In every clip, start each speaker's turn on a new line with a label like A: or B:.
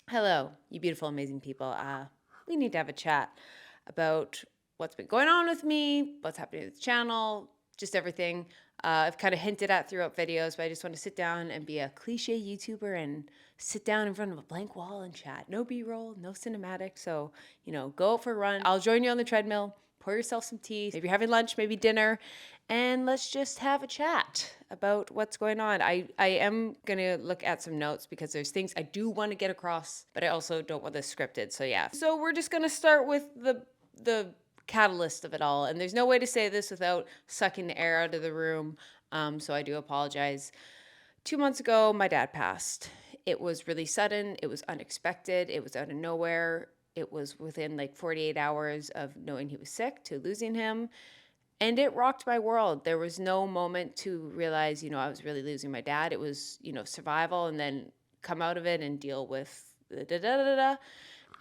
A: Hello, you beautiful, amazing people. We need to have a chat about what's been going on with me, what's happening with the channel, just everything. I've kind of hinted at throughout videos, but I just want to sit down and be a cliche YouTuber and sit down in front of a blank wall and chat. No B-roll, no cinematic. So, go out for a run. I'll join you on the treadmill. Pour yourself some tea. Maybe you're having lunch, maybe dinner, and let's just have a chat about what's going on. I am going to look at some notes because there's things I do want to get across, but I also don't want this scripted. So yeah. So we're just going to start with the catalyst of it all. And there's no way to say this without sucking the air out of the room. So I do apologize. 2 months ago, my dad passed. It was really sudden. It was unexpected. It was out of nowhere. It was within like 48 hours of knowing he was sick to losing him. And it rocked my world. There was no moment to realize, I was really losing my dad. It was, survival and then come out of it and deal with the da da da da.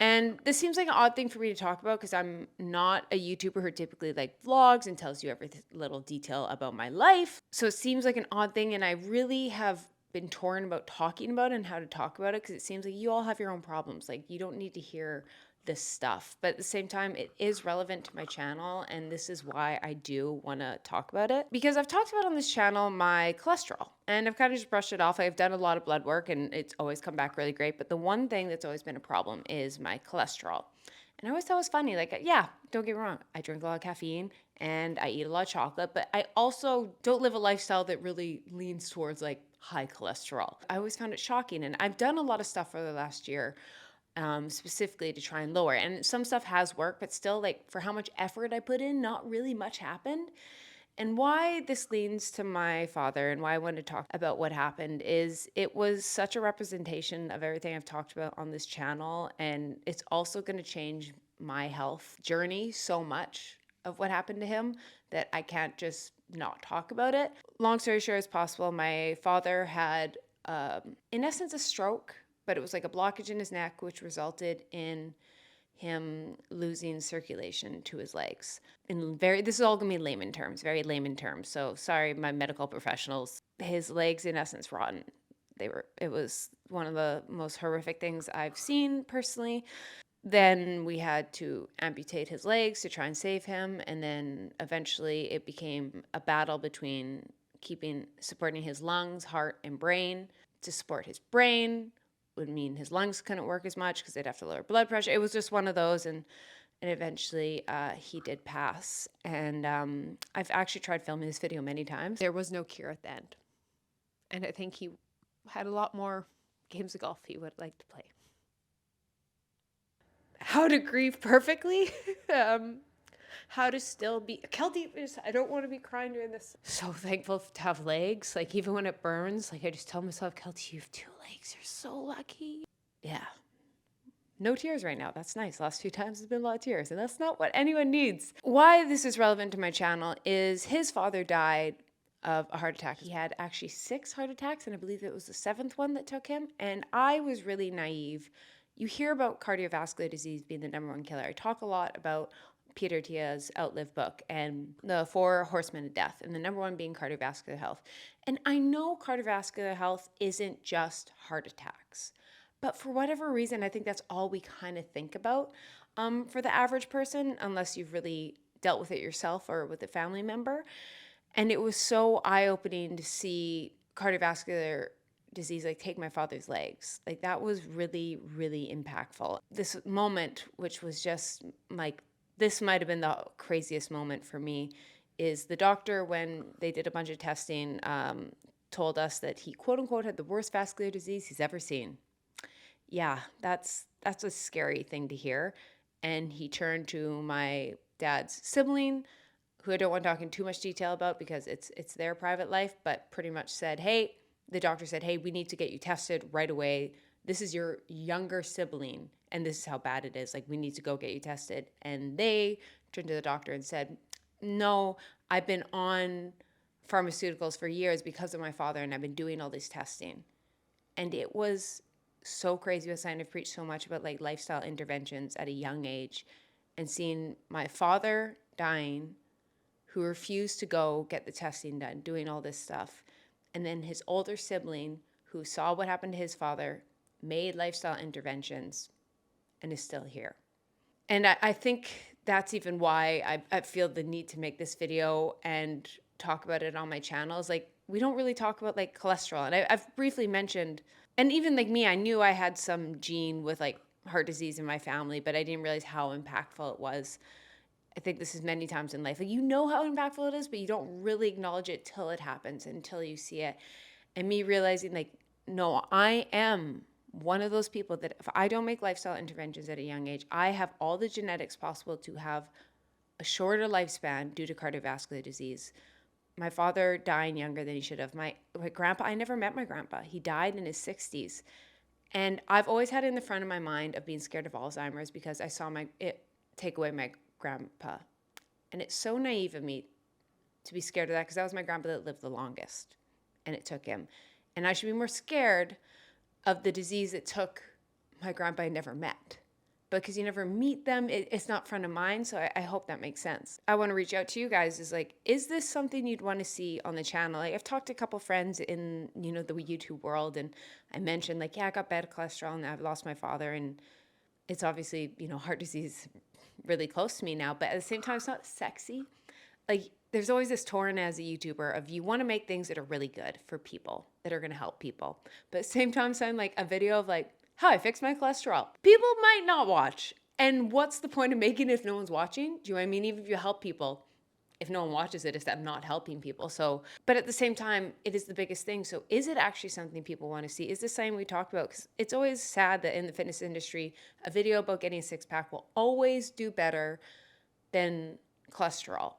A: And this seems like an odd thing for me to talk about because I'm not a YouTuber who typically like vlogs and tells you every little detail about my life. So it seems like an odd thing, and I really have been torn about talking about it and how to talk about it because it seems like you all have your own problems. Like you don't need to hear this stuff, but at the same time it is relevant to my channel, and this is why I do want to talk about it, because I've talked about on this channel my cholesterol and I've kind of just brushed it off. I've done a lot of blood work and it's always come back really great, but the one thing that's always been a problem is my cholesterol. And I always thought it was funny, like, yeah, don't get me wrong, I drink a lot of caffeine and I eat a lot of chocolate, but I also don't live a lifestyle that really leans towards like high cholesterol. I always found it shocking, and I've done a lot of stuff for the last year, specifically to try and lower. And some stuff has worked, but still, like for how much effort I put in, not really much happened. And why this leans to my father and why I wanted to talk about what happened is it was such a representation of everything I've talked about on this channel. And it's also going to change my health journey so much of what happened to him that I can't just not talk about it. Long story short as possible, my father had, in essence, a stroke, but it was like a blockage in his neck, which resulted in him losing circulation to his legs. This is all gonna be layman terms, very layman terms. So sorry, my medical professionals. His legs, in essence, rotten. It was one of the most horrific things I've seen personally. Then we had to amputate his legs to try and save him. And then eventually it became a battle between supporting his lungs, heart, and brain. To support his brain would mean his lungs couldn't work as much because they'd have to lower blood pressure. It was just one of those. And eventually he did pass. And I've actually tried filming this video many times.
B: There was no cure at the end. And I think he had a lot more games of golf he would like to play.
A: How to grieve perfectly. How to still be Keltie. I don't want to be crying during this. So thankful to have legs. Like even when it burns, like I just tell myself, Keltie, you have 2 legs. You're so lucky. Yeah. No tears right now. That's nice. Last few times has been a lot of tears, and that's not what anyone needs. Why this is relevant to my channel is his father died of a heart attack. He had actually 6 heart attacks, and I believe it was the 7th one that took him. And I was really naive. You hear about cardiovascular disease being the #1 killer. I talk a lot about Peter Attia's Outlive book and the 4 horsemen of death, and the #1 being cardiovascular health. And I know cardiovascular health isn't just heart attacks, but for whatever reason, I think that's all we kind of think about for the average person, unless you've really dealt with it yourself or with a family member. And it was so eye-opening to see cardiovascular disease like take my father's legs. Like that was really, really impactful. This moment, which was just like, this might have been the craziest moment for me, is the doctor, when they did a bunch of testing, told us that he quote unquote had the worst vascular disease he's ever seen. Yeah, that's a scary thing to hear. And he turned to my dad's sibling, who I don't want to talk in too much detail about because it's their private life, but pretty much said, hey, the doctor said, hey, we need to get you tested right away. This is your younger sibling, and this is how bad it is. Like, we need to go get you tested. And they turned to the doctor and said, no, I've been on pharmaceuticals for years because of my father, and I've been doing all this testing. And it was so crazy with Sign of Preach so much about like lifestyle interventions at a young age, and seeing my father dying, who refused to go get the testing done, doing all this stuff. And then his older sibling, who saw what happened to his father, made lifestyle interventions, and is still here. And I think that's even why I feel the need to make this video and talk about it on my channel. Is like, we don't really talk about like cholesterol. And I've briefly mentioned, and even like me, I knew I had some gene with like heart disease in my family, but I didn't realize how impactful it was. I think this is many times in life. Like, you know how impactful it is, but you don't really acknowledge it till it happens, until you see it. And me realizing, like, no, I am one of those people that if I don't make lifestyle interventions at a young age, I have all the genetics possible to have a shorter lifespan due to cardiovascular disease. My father dying younger than he should have. My grandpa, I never met my grandpa. He died in his 60s. And I've always had it in the front of my mind of being scared of Alzheimer's because I saw it take away my grandpa. And it's so naive of me to be scared of that because that was my grandpa that lived the longest, and it took him. And I should be more scared of the disease that took my grandpa I never met. But because you never meet them, it's not front of mind. So I hope that makes sense. I want to reach out to you guys is like, is this something you'd want to see on the channel? Like, I've talked to a couple friends in, the YouTube world, and I mentioned like, yeah, I got bad cholesterol and I've lost my father. And it's obviously, heart disease really close to me now. But at the same time, it's not sexy. Like, there's always this torrent as a YouTuber of you want to make things that are really good for people, that are going to help people. But at the same time, saying like a video of like, how I fixed my cholesterol. People might not watch. And what's the point of making it if no one's watching? Do you know what I mean? Even if you help people, if no one watches it, it's that not helping people. So, but at the same time, it is the biggest thing. So is it actually something people want to see? Is this something we talked about? Because it's always sad that in the fitness industry, a video about getting a six-pack will always do better than cholesterol.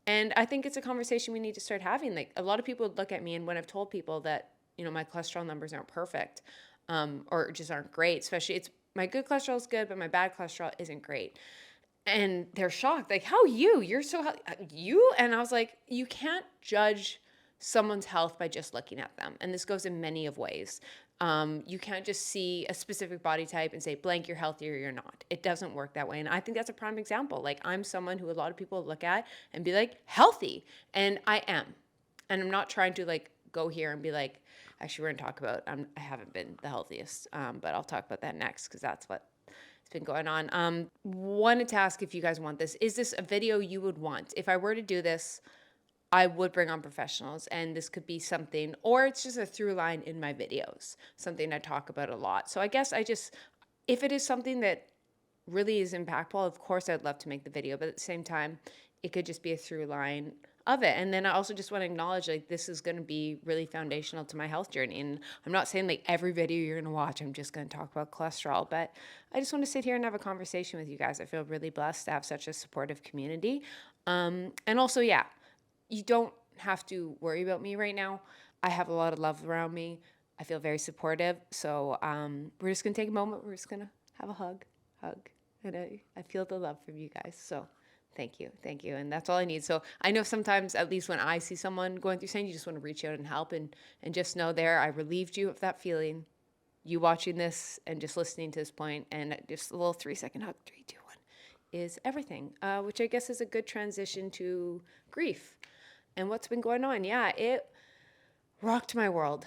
A: And I think it's a conversation we need to start having. Like, a lot of people would look at me, and when I've told people that, my cholesterol numbers aren't perfect, or just aren't great, especially my good cholesterol is good, but my bad cholesterol isn't great. And they're shocked, like, how you're so you? And I was like, you can't judge someone's health by just looking at them. And this goes in many of ways. You can't just see a specific body type and say, blank, you're healthy or you're not. It doesn't work that way. And I think that's a prime example. Like, I'm someone who a lot of people look at and be like, healthy. And I am. And I'm not trying to like go here and be like, actually, we're going to talk about, I haven't been the healthiest, but I'll talk about that next because that's what been going on. Wanted to ask if you guys want this. Is this a video you would want? If I were to do this, I would bring on professionals, and this could be something, or it's just a through line in my videos, something I talk about a lot. So I guess if it is something that really is impactful, of course I'd love to make the video, but at the same time, it could just be a through line of it. And then I also just want to acknowledge, like, this is going to be really foundational to my health journey. And I'm not saying like every video you're going to watch, I'm just going to talk about cholesterol, but I just want to sit here and have a conversation with you guys. I feel really blessed to have such a supportive community. And also, yeah, you don't have to worry about me right now. I have a lot of love around me. I feel very supportive. So we're just going to take a moment. We're just going to have a hug. And I feel the love from you guys. So thank you. And that's all I need. So I know sometimes, at least when I see someone going through something, you just want to reach out and help, and just know I relieved you of that feeling. You watching this and just listening to this point, and just a little 3-second hug, 3, 2, 1, is everything, which I guess is a good transition to grief and what's been going on. Yeah, it rocked my world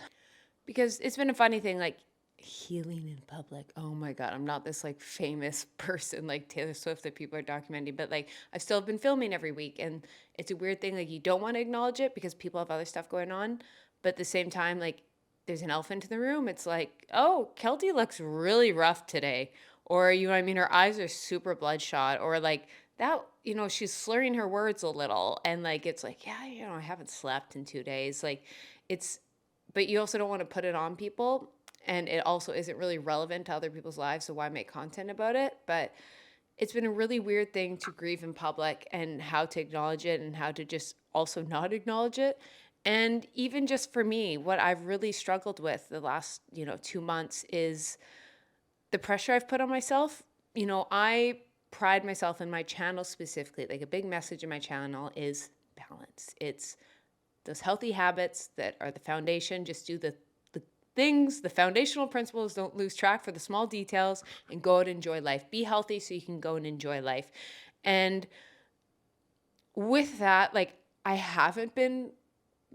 A: because it's been a funny thing, like, healing in public. Oh my God, I'm not this like famous person like Taylor Swift that people are documenting, but like, I've still been filming every week, and it's a weird thing. Like, you don't want to acknowledge it because people have other stuff going on, but at the same time, like, there's an elephant in the room. It's like, oh, Keltie looks really rough today, or you know what I mean, her eyes are super bloodshot, or like that, she's slurring her words a little, and like, it's like, yeah, I haven't slept in 2 days. Like, but you also don't want to put it on people. And it also isn't really relevant to other people's lives, so why make content about it? But it's been a really weird thing to grieve in public, and how to acknowledge it and how to just also not acknowledge it. And even just for me, what I've really struggled with the last, 2 months is the pressure I've put on myself. I pride myself in my channel specifically. Like, a big message in my channel is balance. It's those healthy habits that are the foundation. Just do the things, the foundational principles, don't lose track for the small details, and go out and enjoy life. Be healthy so you can go and enjoy life. And with that, like, I haven't been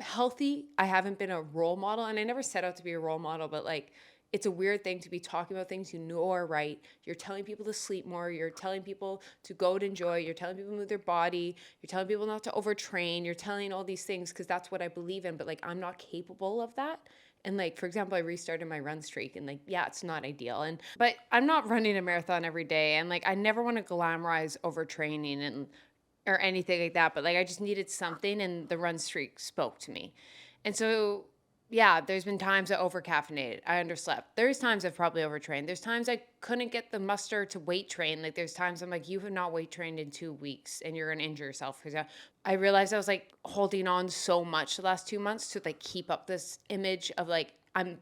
A: healthy. I haven't been a role model, and I never set out to be a role model, but like, it's a weird thing to be talking about things you know are right. You're telling people to sleep more. You're telling people to go and enjoy. You're telling people to move their body. You're telling people not to overtrain. You're telling all these things because that's what I believe in. But like, I'm not capable of that. And like, for example, I restarted my run streak and like, yeah, it's not ideal. But I'm not running a marathon every day. And like, I never want to glamorize overtraining or anything like that. But like, I just needed something and the run streak spoke to me. And so yeah, there's been times I overcaffeinated. I underslept. There's times I've probably overtrained. There's times I couldn't get the muster to weight train. Like there's times I'm like, you have not weight trained in 2 weeks and you're gonna injure yourself. Because I realized I was like holding on so much the last 2 months to like keep up this image of like I'm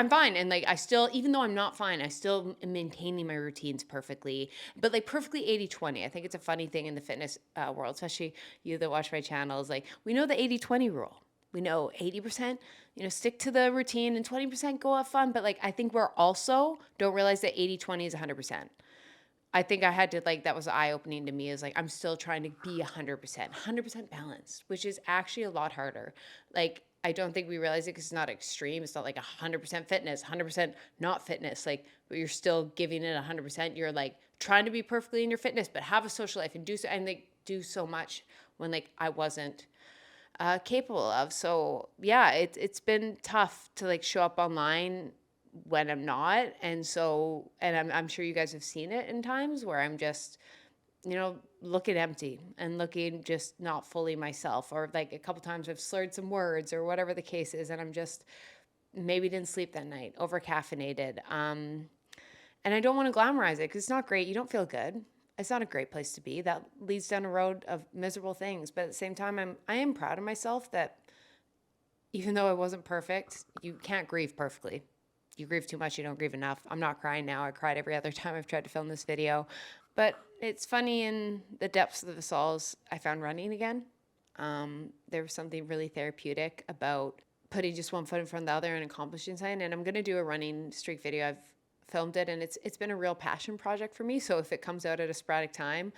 A: fine. And like I still, even though I'm not fine, I still am maintaining my routines perfectly, but like perfectly 80-20. I think it's a funny thing in the fitness world, especially you that watch my channel, is like, we know the 80-20 rule. We know 80%, stick to the routine and 20% go have fun. But like, I think we're also don't realize that 80-20 is 100%. I think I had to like, that was eye opening to me is like, I'm still trying to be 100% balanced, which is actually a lot harder. Like, I don't think we realize it because it's not extreme. It's not like 100% fitness, 100% not fitness. Like, but you're still giving it 100%. You're like trying to be perfectly in your fitness, but have a social life and do so much when like I wasn't capable of. So yeah, it's been tough to like show up online when I'm not. And I'm sure you guys have seen it in times where I'm just, looking empty and looking just not fully myself, or like a couple times I've slurred some words or whatever the case is. And I'm just maybe didn't sleep that night, over caffeinated. And I don't want to glamorize it because it's not great. You don't feel good. It's not a great place to be. That leads down a road of miserable things. But at the same time, I am proud of myself that even though I wasn't perfect, you can't grieve perfectly. You grieve too much, you don't grieve enough. I'm not crying now. I cried every other time I've tried to film this video. But it's funny, in the depths of the souls, I found running again. There was something really therapeutic about putting just one foot in front of the other and accomplishing something. And I'm going to do a running streak video. I've filmed it and it's been a real passion project for me. So if it comes out at a sporadic time,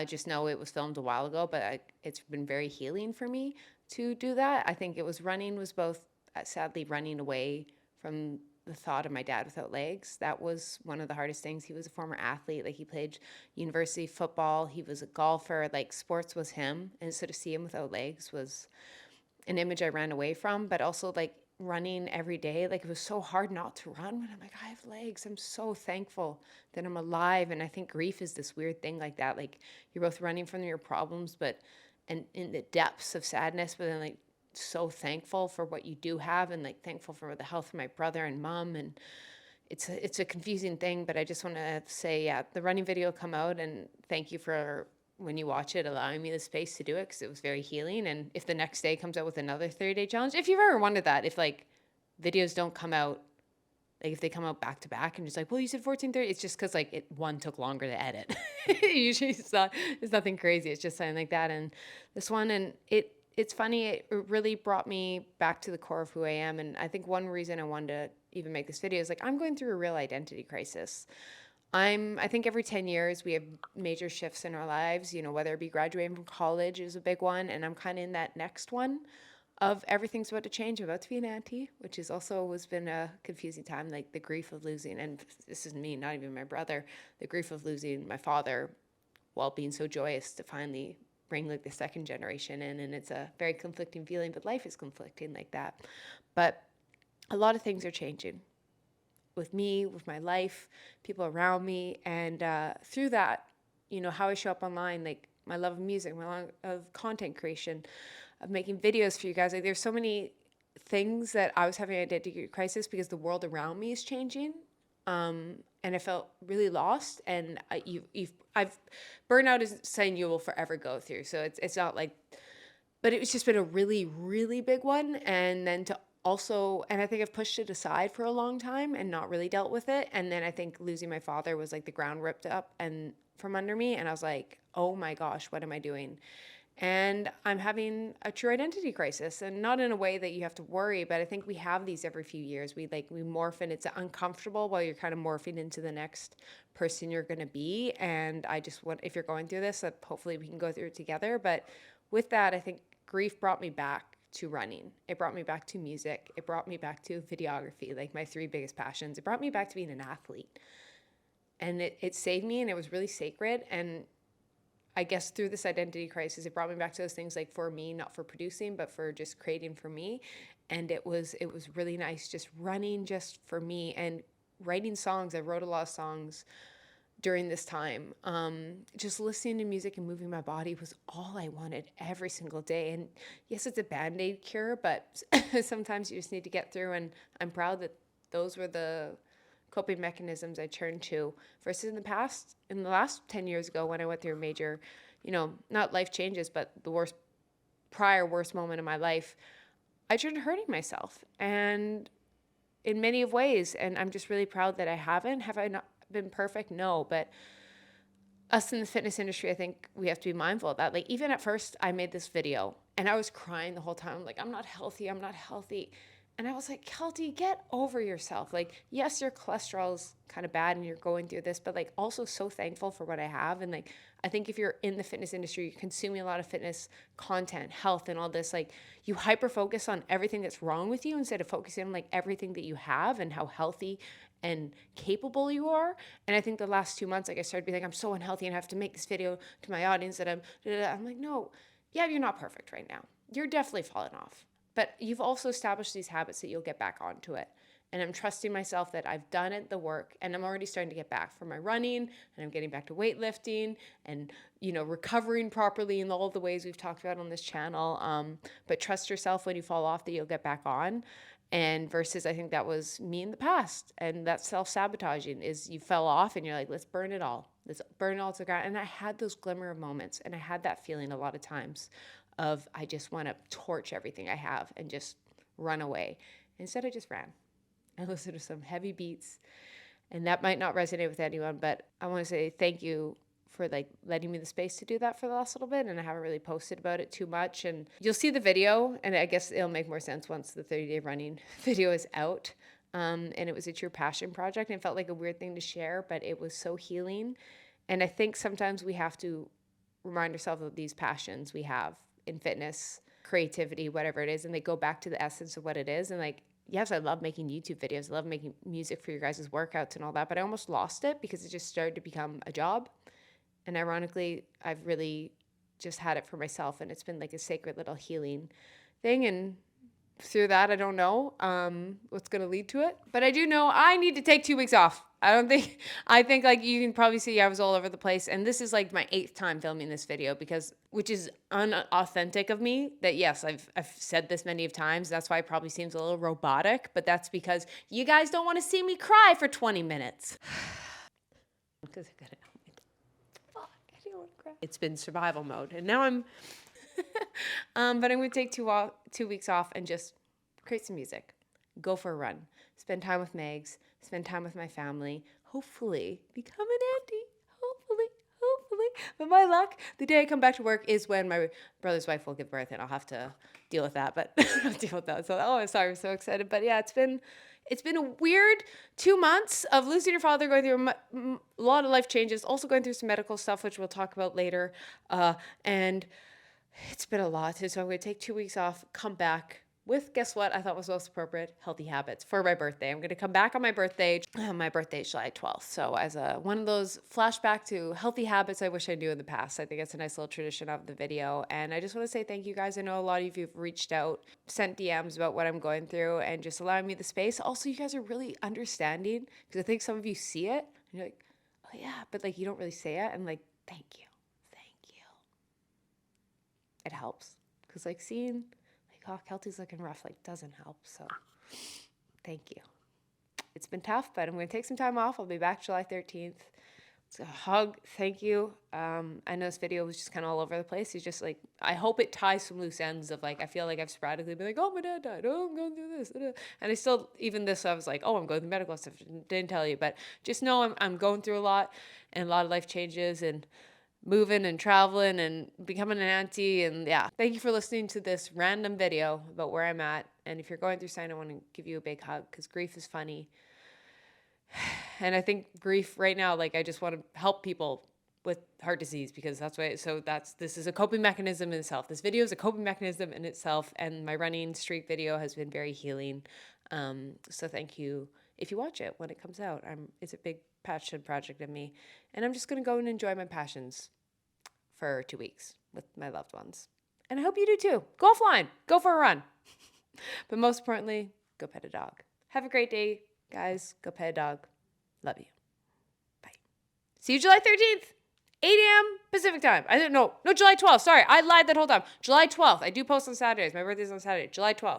A: just know it was filmed a while ago, but it's been very healing for me to do that. I think it was running was both sadly running away from the thought of my dad without legs. That was one of the hardest things. He was a former athlete. Like, he played university football. He was a golfer. Like, sports was him. And so to see him without legs was an image I ran away from. But also like running every day, like it was so hard not to run when I'm like, I have legs. I'm so thankful that I'm alive. And I think grief is this weird thing like that. Like, you're both running from your problems, and in the depths of sadness, but then like so thankful for what you do have, and like thankful for the health of my brother and mom. And it's a confusing thing, but I just want to say, yeah, the running video will come out, and thank you for, when you watch it, allowing me the space to do it, because it was very healing. And if the next day comes out with another 30-day challenge, if you've ever wondered that, if like videos don't come out, like if they come out back to back and just like, well, you said 14:30, it's just because like one took longer to edit. Usually it's nothing crazy. It's just something like that. And this one, and it's funny. It really brought me back to the core of who I am. And I think one reason I wanted to even make this video is like, I'm going through a real identity crisis. I think every 10 years we have major shifts in our lives, whether it be graduating from college is a big one. And I'm kind of in that next one of everything's about to change. I'm about to be an auntie, which is also has been a confusing time, like the grief of losing, and this is me, not even my brother, the grief of losing my father while being so joyous to finally bring like the second generation in. And it's a very conflicting feeling, but life is conflicting like that. But a lot of things are changing with me, with my life, people around me. And through that, how I show up online, like my love of music, my love of content creation, of making videos for you guys. Like, there's so many things that I was having an identity crisis because the world around me is changing. And I felt really lost. And I've burnout is something you will forever go through. So it's not like, but it's just been a really, really big one. And then to also, and I think I've pushed it aside for a long time and not really dealt with it. And then I think losing my father was like the ground ripped up and from under me. And I was like, oh my gosh, what am I doing? And I'm having a true identity crisis, and not in a way that you have to worry, but I think we have these every few years. We morph, and it's uncomfortable while you're kind of morphing into the next person you're going to be. And I just want, if you're going through this, that hopefully we can go through it together. But with that, I think grief brought me back to running. It brought me back to music. It brought me back to videography, like my 3 biggest passions. It brought me back to being an athlete. And it saved me, and it was really sacred. And I guess through this identity crisis, it brought me back to those things like for me, not for producing, but for just creating for me. And it was really nice just running just for me and writing songs. I wrote a lot of songs during this time. Just listening to music and moving my body was all I wanted every single day. And yes, it's a Band-Aid cure, but sometimes you just need to get through. And I'm proud that those were the coping mechanisms I turned to versus in the last 10 years ago when I went through a major, not life changes, but the worst moment of my life, I turned to hurting myself and in many of ways. And I'm just really proud that I haven't. Have I not been perfect? No, but us in the fitness industry, I think we have to be mindful of that. Like even at first I made this video and I was crying the whole time. Like, I'm not healthy. And I was like, Keltie, get over yourself. Like, yes, your cholesterol is kind of bad and you're going through this, but like also so thankful for what I have. And like, I think if you're in the fitness industry, you're consuming a lot of fitness content, health and all this, like you hyper focus on everything that's wrong with you instead of focusing on like everything that you have and how healthy and capable you are. And I think the last 2 months, like I started being like, I'm so unhealthy and I have to make this video to my audience that I'm like, no, yeah, you're not perfect right now. You're definitely falling off. But you've also established these habits that you'll get back onto it. And I'm trusting myself that I've done it, the work, and I'm already starting to get back from my running, and I'm getting back to weightlifting and, recovering properly in all the ways we've talked about on this channel. But trust yourself when you fall off that you'll get back on. And versus I think that was me in the past. And that's self-sabotaging is you fell off and you're like, let's burn it all. Let's burn it all to the ground. And I had those glimmer of moments, and I had that feeling a lot of times of I just want to torch everything I have and just run away. Instead, I just ran. I listened to some heavy beats, and that might not resonate with anyone, but I want to say thank you for like letting me the space to do that for the last little bit. And I haven't really posted about it too much. And you'll see the video, and I guess it'll make more sense once the 30-day running video is out. And it was a true passion project, and it felt like a weird thing to share, but it was so healing. And I think sometimes we have to remind ourselves of these passions we have in fitness, creativity, whatever it is, and they go back to the essence of what it is. And like, yes, I love making YouTube videos. I love making music for your guys' workouts and all that, but I almost lost it because it just started to become a job. And ironically, I've really just had it for myself, and it's been like a sacred little healing thing. And through that, I don't know what's going to lead to it, but I do know I need to take 2 weeks off. I think like you can probably see I was all over the place, and this is like my 8th time filming this video which is unauthentic of me. That yes, I've said this many of times. That's why it probably seems a little robotic, but that's because you guys don't want to see me cry for 20 minutes. Because I gotta help me. Fuck, I don't want to cry. It's been survival mode, and now I'm. But I'm gonna take 2 weeks off and just create some music, go for a run, spend time with Megs, spend time with my family, hopefully become an auntie, hopefully. But my luck, the day I come back to work is when my brother's wife will give birth, and I'll have to deal with that, but I'll deal with that. So, I'm sorry, I'm so excited. But yeah, it's been a weird 2 months of losing your father, going through a lot of life changes, also going through some medical stuff, which we'll talk about later. And it's been a lot. So I'm going to take 2 weeks off, come back with, guess what I thought was most appropriate? Healthy habits for my birthday. I'm going to come back on my birthday. My birthday is July 12th. So as one of those flashback to healthy habits I wish I knew in the past. I think it's a nice little tradition of the video. And I just want to say thank you guys. I know a lot of you have reached out, sent DMs about what I'm going through and just allowing me the space. Also, you guys are really understanding because I think some of you see it and you're like, oh yeah, but like you don't really say it. And like, thank you. It helps because like seeing like, oh, Keltie's looking rough, like doesn't help. So thank you. It's been tough, but I'm going to take some time off. I'll be back July 13th. It's a hug. Thank you. I know this video was just kind of all over the place. It's just like, I hope it ties some loose ends of like, I feel like I've sporadically been like, oh, my dad died. Oh, I'm going through this. And I still, even this, I was like, oh, I'm going through medical stuff. Didn't tell you, but just know I'm going through a lot and a lot of life changes and moving and traveling and becoming an auntie. And yeah, thank you for listening to this random video about where I'm at. And if you're going through something, I want to give you a big hug because grief is funny. And I think grief right now, like I just want to help people with heart disease because this is a coping mechanism in itself. This video is a coping mechanism in itself, and my running streak video has been very healing. So thank you if you watch it when it comes out. It's a big passion project of me, and I'm just going to go and enjoy my passions for 2 weeks with my loved ones. And I hope you do too. Go offline, go for a run. But most importantly, go pet a dog. Have a great day, guys. Go pet a dog. Love you. Bye. See you July 13th, 8 a.m. Pacific time. No, July 12th. Sorry, I lied that whole time. July 12th. I do post on Saturdays. My birthday's on Saturday. July 12th.